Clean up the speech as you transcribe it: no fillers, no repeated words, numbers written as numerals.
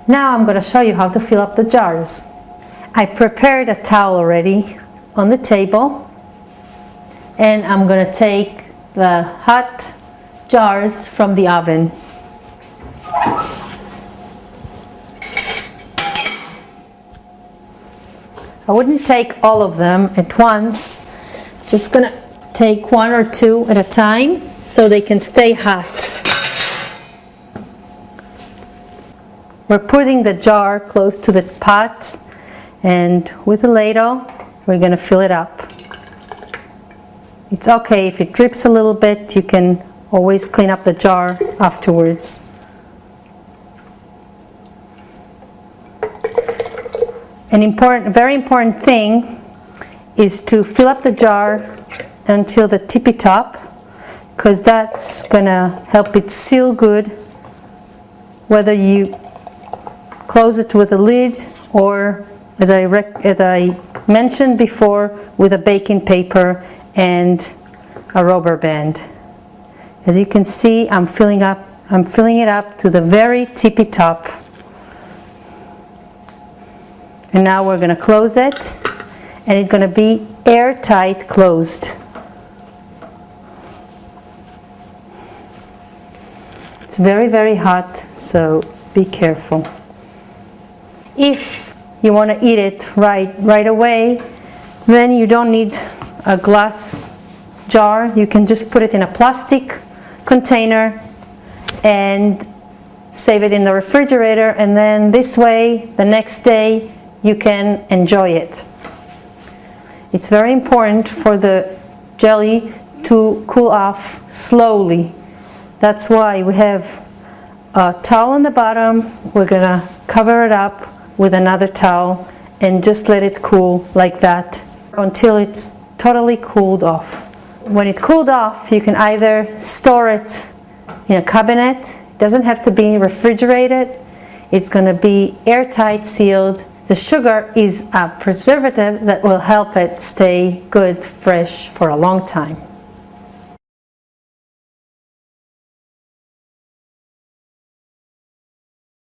Now I'm going to show you how to fill up the jars. I prepared a towel already on the table, and I'm going to take the hot jars from the oven. I wouldn't take all of them at once, just going to take one or two at a time so they can stay hot. We're putting the jar close to the pot, and with a ladle we're going to fill it up. It's okay if it drips a little bit, you can always clean up the jar afterwards. An very important thing is to fill up the jar until the tippy top, because that's going to help it seal good, whether you close it with a lid or, as I mentioned before, with a baking paper and a rubber band. As you can see, I'm filling it up to the very tippy top. And now we're going to close it, and it's going to be airtight closed. It's very, very hot, so be careful. If you want to eat it right away, then you don't need a glass jar. You can just put it in a plastic container and save it in the refrigerator, and then this way the next day you can enjoy it. It's very important for the jelly to cool off slowly. That's why we have a towel on the bottom. We're going to cover it up with another towel and just let it cool like that until it's totally cooled off. When it cooled off, you can either store it in a cabinet. It doesn't have to be refrigerated. It's going to be airtight sealed. The sugar is a preservative that will help it stay good, fresh for a long time.